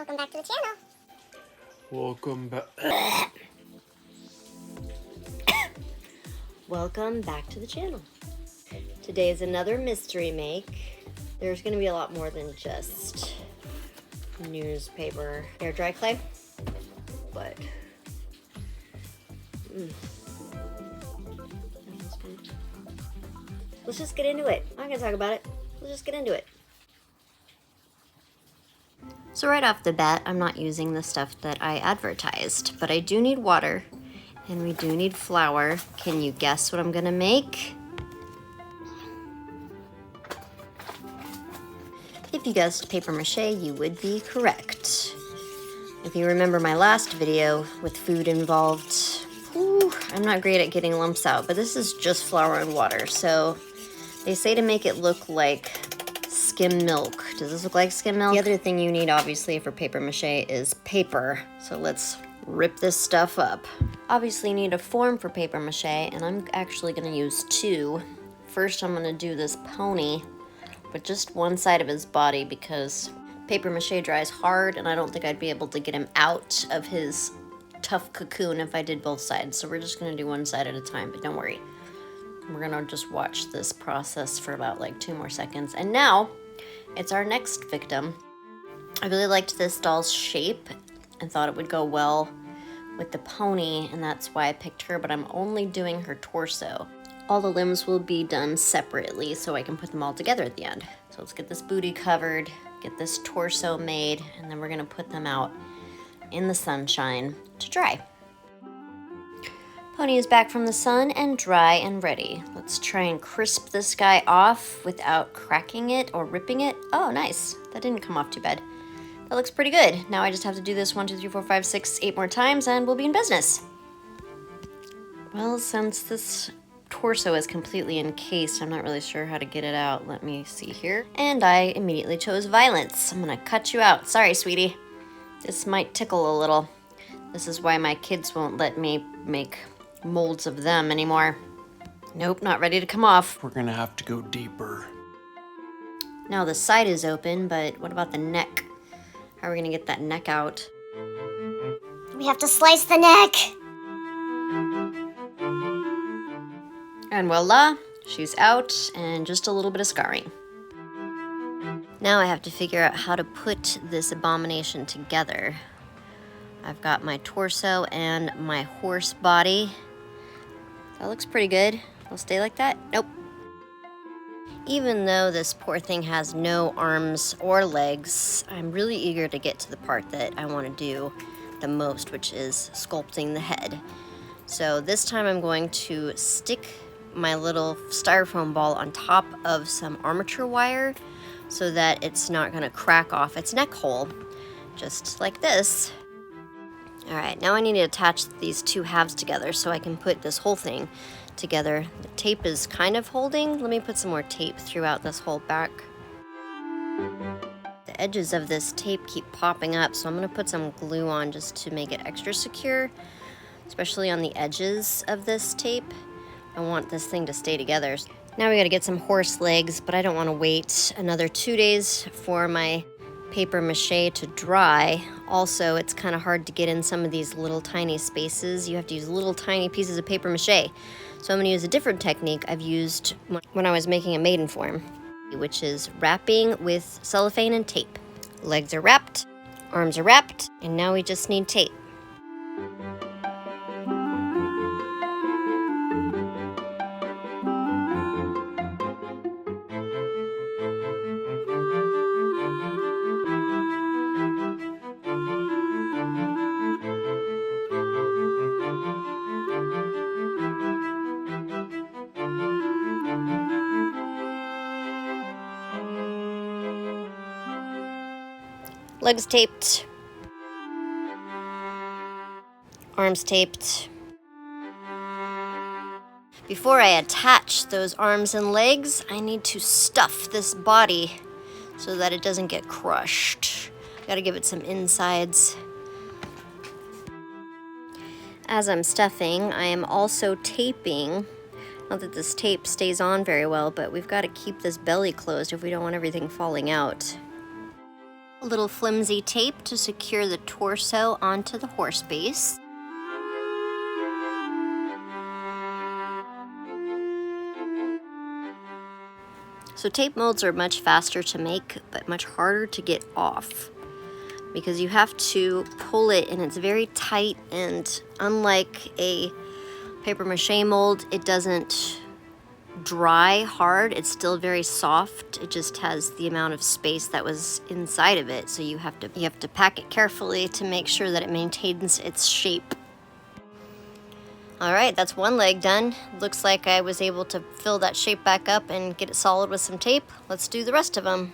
Welcome back to the channel. Welcome back. Welcome back to the channel. Today is another mystery make. There's going to be a lot more than just newspaper air dry clay, but let's just get into it. I'm not going to talk about it. Let's just get into it. So right off the bat, I'm not using the stuff that I advertised, but I do need water and we do need flour. Can you guess what I'm gonna make? If you guessed paper mache, you would be correct. If you remember my last video with food involved, I'm not great at getting lumps out, but this is just flour and water. So they say to make it look like skim milk. Does this look like skim milk? The other thing you need, obviously, for paper mache is paper. So let's rip this stuff up. Obviously, you need a form for paper mache, and I'm actually gonna use two. First, I'm gonna do this pony, but just one side of his body because paper mache dries hard, and I don't think I'd be able to get him out of his tough cocoon if I did both sides. So we're just gonna do one side at a time, but don't worry. We're gonna just watch this process for about like 2 more seconds. And now, it's our next victim. I really liked this doll's shape and thought it would go well with the pony, and that's why I picked her, but I'm only doing her torso. All the limbs will be done separately so I can put them all together at the end. So let's get this booty covered, get this torso made, and then we're gonna put them out in the sunshine to dry. Pony is back from the sun and dry and ready. Let's try and crisp this guy off without cracking it or ripping it. Oh, nice. That didn't come off too bad. That looks pretty good. Now I just have to do this 1, 2, 3, 4, 5, 6, 8 more times and we'll be in business. Well, since this torso is completely encased, I'm not really sure how to get it out. Let me see here. And I immediately chose violence. I'm gonna cut you out. Sorry, sweetie. This might tickle a little. This is why my kids won't let me make molds of them anymore. Nope, not ready to come off. We're gonna have to go deeper. Now the side is open, but what about the neck? How are we gonna get that neck out? We have to slice the neck. And voila, she's out and just a little bit of scarring. Now I have to figure out how to put this abomination together. I've got my torso and my horse body. That looks pretty good. Will it stay like that? Nope. Even though this poor thing has no arms or legs, I'm really eager to get to the part that I want to do the most, which is sculpting the head. So this time I'm going to stick my little styrofoam ball on top of some armature wire so that it's not going to crack off its neck hole, just like this. All right, now I need to attach these two halves together so I can put this whole thing together. The tape is kind of holding. Let me put some more tape throughout this whole back. The edges of this tape keep popping up, so I'm gonna put some glue on just to make it extra secure, especially on the edges of this tape. I want this thing to stay together. Now we gotta get some horse legs, but I don't wanna wait another 2 days for my paper mache to dry. Also, it's kind of hard to get in some of these little tiny spaces. You have to use little tiny pieces of paper mache. So I'm gonna use a different technique I've used when I was making a maiden form, which is wrapping with cellophane and tape. Legs are wrapped, arms are wrapped, and now we just need tape. Legs taped, arms taped. Before I attach those arms and legs, I need to stuff this body so that it doesn't get crushed. Gotta give it some insides. As I'm stuffing, I am also taping. Not that this tape stays on very well, but we've got to keep this belly closed if we don't want everything falling out. A little flimsy tape to secure the torso onto the horse base. So tape molds are much faster to make, but much harder to get off because you have to pull it and it's very tight, and unlike a paper mache mold, it doesn't dry hard. It's still very soft. It just has the amount of space that was inside of it. So you have to pack it carefully to make sure that it maintains its shape. All right, that's one leg done. Looks like I was able to fill that shape back up and get it solid with some tape. Let's do the rest of them.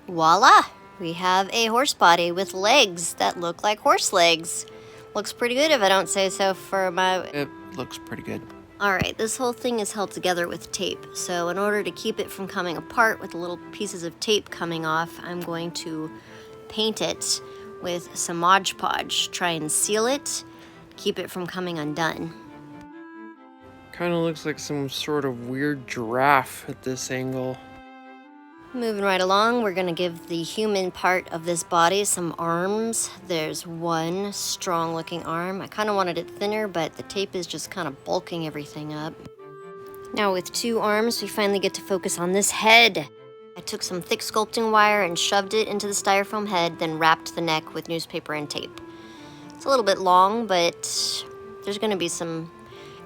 Voila! We have a horse body with legs that look like horse legs. Looks pretty good if I don't say so for my... It looks pretty good. All right, this whole thing is held together with tape. So in order to keep it from coming apart with the little pieces of tape coming off, I'm going to paint it with some Mod Podge. Try and seal it, keep it from coming undone. Kind of looks like some sort of weird giraffe at this angle. Moving right along, we're gonna give the human part of this body some arms. There's one strong looking arm. I kind of wanted it thinner, but the tape is just kind of bulking everything up. Now with two arms, we finally get to focus on this head. I took some thick sculpting wire and shoved it into the styrofoam head, then wrapped the neck with newspaper and tape. It's a little bit long, but there's gonna be some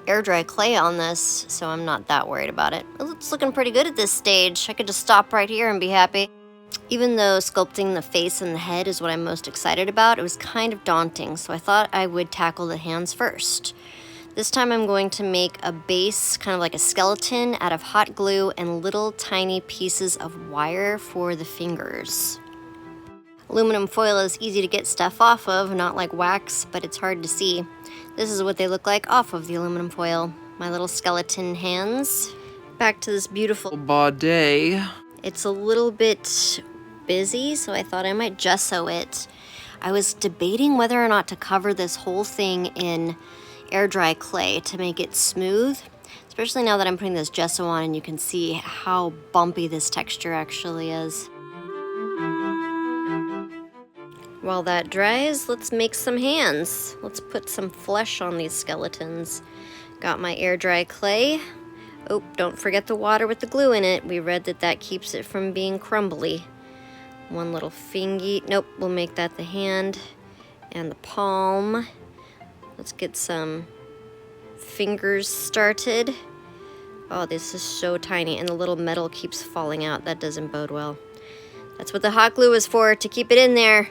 air dry clay on this, so I'm not that worried about it. It's looking pretty good at this stage. I could just stop right here and be happy. Even though sculpting the face and the head is what I'm most excited about, it was kind of daunting, so I thought I would tackle the hands first. This time I'm going to make a base, kind of like a skeleton, out of hot glue and little tiny pieces of wire for the fingers. Aluminum foil is easy to get stuff off of, not like wax, but it's hard to see. This is what they look like off of the aluminum foil. My little skeleton hands. Back to this beautiful Baudet. It's a little bit busy, so I thought I might gesso it. I was debating whether or not to cover this whole thing in air dry clay to make it smooth, especially now that I'm putting this gesso on and you can see how bumpy this texture actually is. While that dries, let's make some hands. Let's put some flesh on these skeletons. Got my air dry clay. Oh, don't forget the water with the glue in it. We read that that keeps it from being crumbly. One little fingy. Nope, we'll make that the hand and the palm. Let's get some fingers started. Oh, this is so tiny, and the little metal keeps falling out. That doesn't bode well. That's what the hot glue is for, to keep it in there.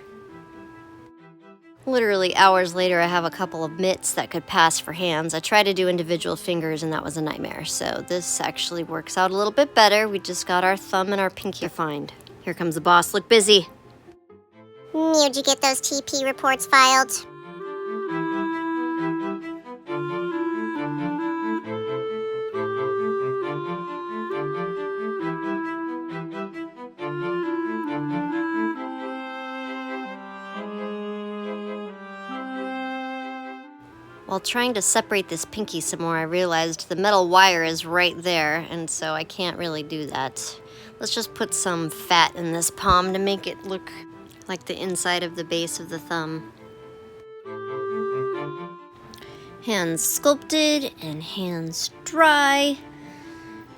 Literally hours later, I have a couple of mitts that could pass for hands. I tried to do individual fingers and that was a nightmare. So this actually works out a little bit better. We just got our thumb and our pinky defined. Here comes the boss. Look busy. Did you get those TP reports filed? While trying to separate this pinky some more, I realized the metal wire is right there, and so I can't really do that. Let's just put some fat in this palm to make it look like the inside of the base of the thumb. Hands sculpted and hands dry.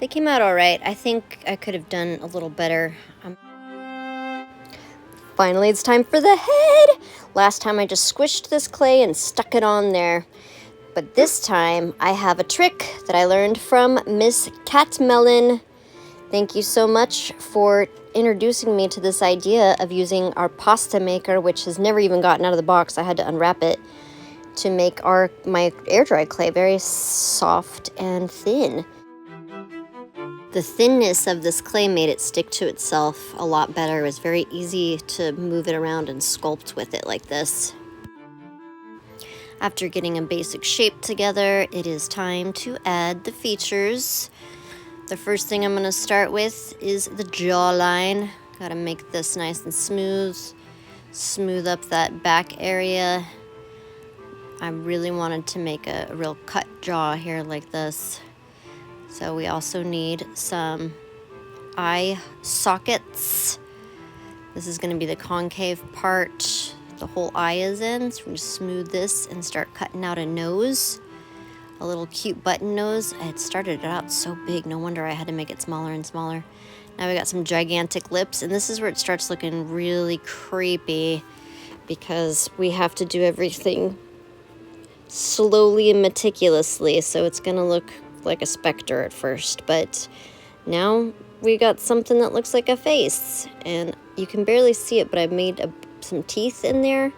They came out all right. I think I could have done a little better. Finally, it's time for the head. Last time I just squished this clay and stuck it on there. But this time I have a trick that I learned from Miss Cat Melon. Thank you so much for introducing me to this idea of using our pasta maker, which has never even gotten out of the box. I had to unwrap it to make my air dry clay very soft and thin. The thinness of this clay made it stick to itself a lot better. It was very easy to move it around and sculpt with it like this. After getting a basic shape together, it is time to add the features. The first thing I'm going to start with is the jawline. Got to make this nice and smooth. Smooth up that back area. I really wanted to make a real cut jaw here like this. So we also need some eye sockets. This is going to be the concave part the whole eye is in. So we're going to smooth this and start cutting out a nose. A little cute button nose. I had started it out so big, no wonder I had to make it smaller and smaller. Now we got some gigantic lips, and this is where it starts looking really creepy because we have to do everything slowly and meticulously, so it's gonna look like a specter at first, but now we got something that looks like a face, and you can barely see it, but I made some teeth in there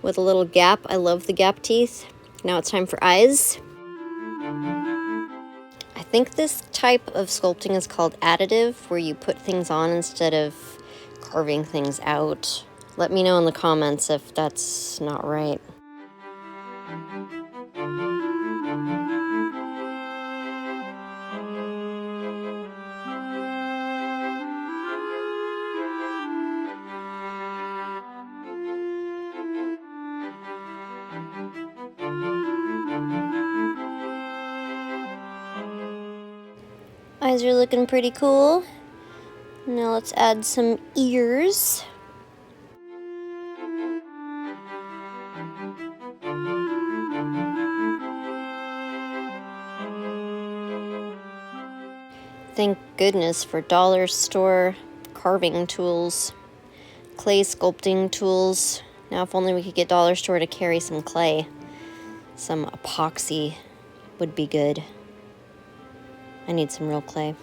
with a little gap. I love the gap teeth. Now it's time for eyes. I think this type of sculpting is called additive, where you put things on instead of carving things out. Let me know in the comments if that's not right. Eyes are looking pretty cool. Now let's add some ears. Thank goodness for dollar store carving tools, clay sculpting tools. Now if only we could get dollar store to carry some clay. Some epoxy would be good. I need some real clay.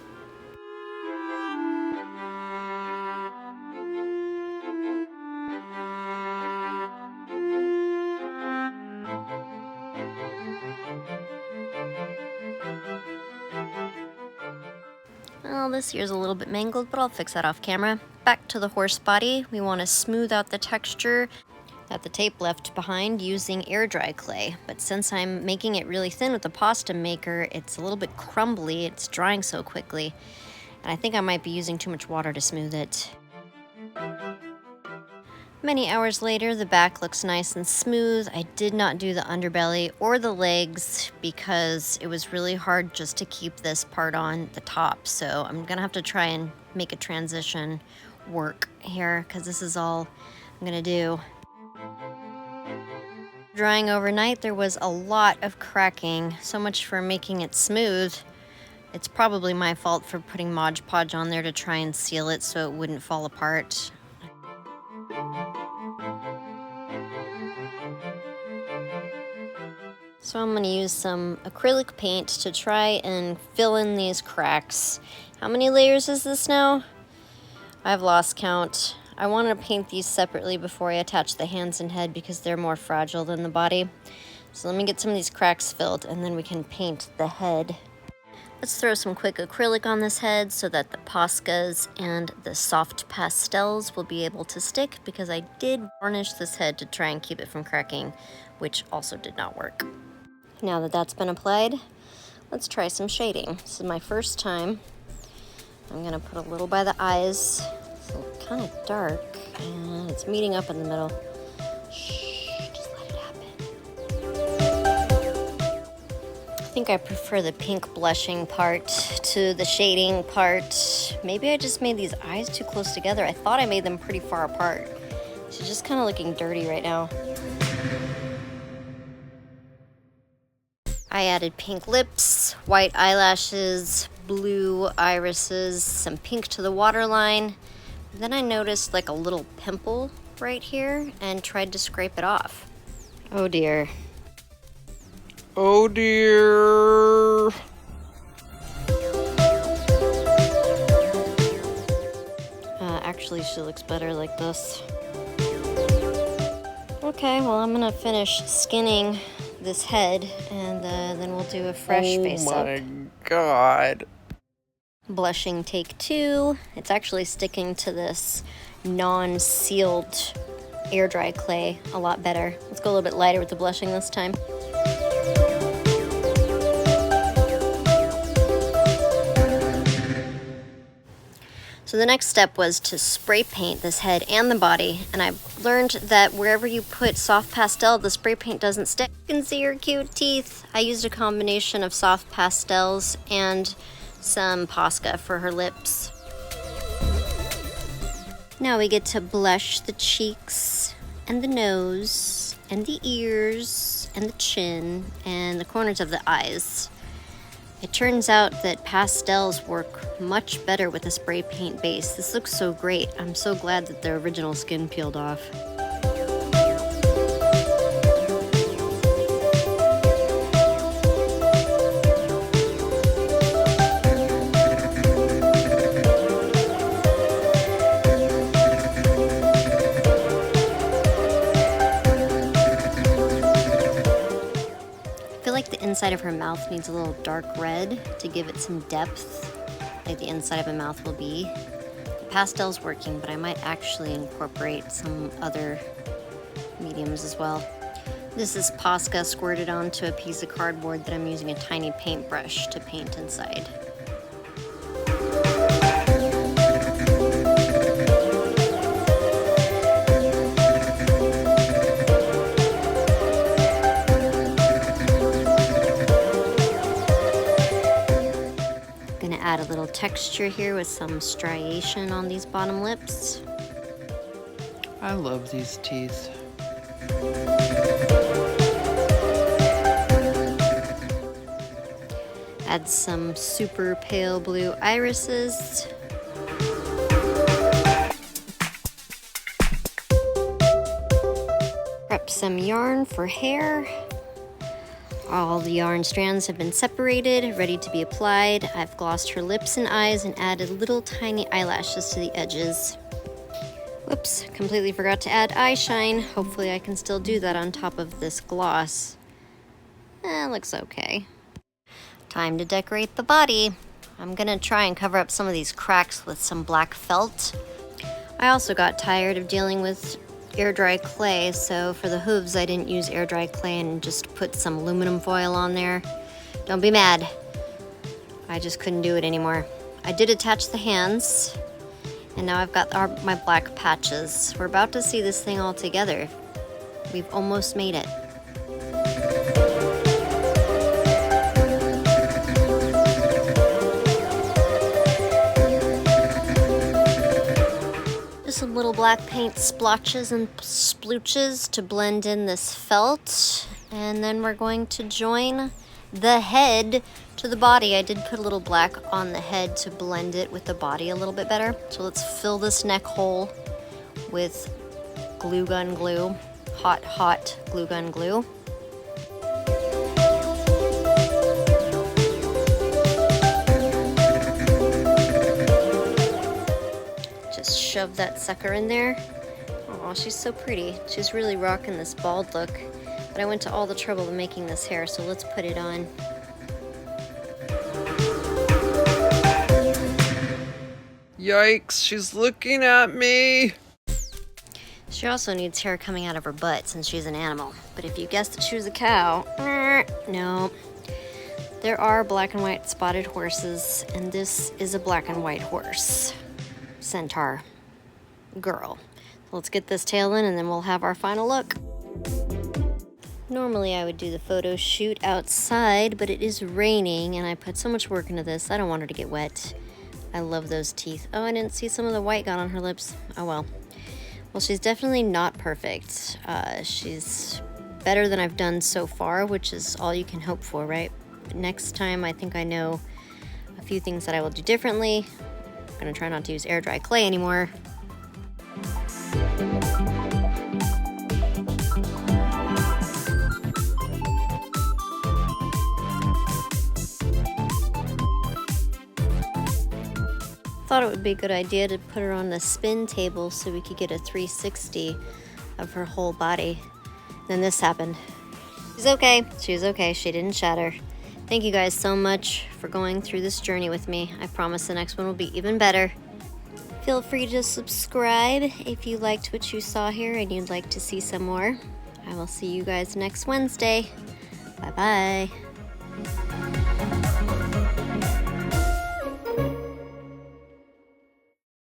Well, this ear's a little bit mangled, but I'll fix that off camera. Back to the horse body. We want to smooth out the texture that the tape left behind using air dry clay. But since I'm making it really thin with the pasta maker, it's a little bit crumbly. It's drying so quickly. And I think I might be using too much water to smooth it. Many hours later, the back looks nice and smooth. I did not do the underbelly or the legs because it was really hard just to keep this part on the top. So I'm gonna have to try and make a transition work here because this is all I'm gonna do. Drying overnight, there was a lot of cracking. So much for making it smooth. It's probably my fault for putting Mod Podge on there to try and seal it so it wouldn't fall apart. So I'm gonna use some acrylic paint to try and fill in these cracks. How many layers is this now? I've lost count. I want to paint these separately before I attach the hands and head because they're more fragile than the body. So let me get some of these cracks filled and then we can paint the head. Let's throw some quick acrylic on this head so that the Poscas and the soft pastels will be able to stick because I did varnish this head to try and keep it from cracking, which also did not work. Now that that's been applied, let's try some shading. This is my first time. I'm gonna put a little by the eyes. It's kind of dark and it's meeting up in the middle. Shh, just let it happen. I think I prefer the pink blushing part to the shading part. Maybe I just made these eyes too close together. I thought I made them pretty far apart. She's just kind of looking dirty right now. I added pink lips, white eyelashes, blue irises, some pink to the waterline. Then I noticed like a little pimple right here and tried to scrape it off. Oh dear. Oh dear. Actually, she looks better like this. Okay, well I'm gonna finish skinning this head and then we'll do a fresh face up. Oh my god. Blushing take 2. It's actually sticking to this non-sealed air dry clay a lot better. Let's go a little bit lighter with the blushing this time. So the next step was to spray paint this head and the body, and I learned that wherever you put soft pastel, the spray paint doesn't stick. You can see her cute teeth. I used a combination of soft pastels and some Posca for her lips. Now we get to blush the cheeks and the nose and the ears and the chin and the corners of the eyes. It turns out that pastels work much better with a spray paint base. This looks so great. I'm so glad that the original skin peeled off. I feel like the inside of her mouth needs a little dark red to give it some depth, like the inside of a mouth will be. The pastel's working, but I might actually incorporate some other mediums as well. This is Posca squirted onto a piece of cardboard that I'm using a tiny paintbrush to paint inside. Add a little texture here with some striation on these bottom lips. I love these teeth. Add some super pale blue irises. Prep some yarn for hair. All the yarn strands have been separated, ready to be applied. I've glossed her lips and eyes and added little tiny eyelashes to the edges. Whoops, completely forgot to add eye shine. Hopefully I can still do that on top of this gloss. Looks okay. Time to decorate the body. I'm gonna try and cover up some of these cracks with some black felt. I also got tired of dealing with air dry clay, so for the hooves I didn't use air dry clay and just put some aluminum foil on there. Don't be mad. I just couldn't do it anymore. I did attach the hands, and now I've got my black patches. We're about to see this thing all together. We've almost made it. Some little black paint splotches and splooches to blend in this felt, and then we're going to join the head to the body. I did put a little black on the head to blend it with the body a little bit better. So let's fill this neck hole with glue gun glue, hot glue gun glue. Shove that sucker in there. Oh, she's so pretty. She's really rocking this bald look. But I went to all the trouble of making this hair, so let's put it on. Yikes, she's looking at me. She also needs hair coming out of her butt since she's an animal. But if you guessed that she was a cow, no. There are black and white spotted horses, and this is a black and white horse. Centaur. Girl. Let's get this tail in and then we'll have our final look. Normally I would do the photo shoot outside, but it is raining and I put so much work into this. I don't want her to get wet. I love those teeth. Oh, I didn't see some of the white got on her lips. Oh well. Well, she's definitely not perfect. She's better than I've done so far, which is all you can hope for, right? But next time I think I know a few things that I will do differently. I'm gonna try not to use air dry clay anymore. Thought it would be a good idea to put her on the spin table so we could get a 360 of her whole body. Then this happened. She's okay. She's okay. She didn't shatter. Thank you guys so much for going through this journey with me. I promise the next one will be even better. Feel free to subscribe if you liked what you saw here and you'd like to see some more. I will see you guys next Wednesday. Bye-bye.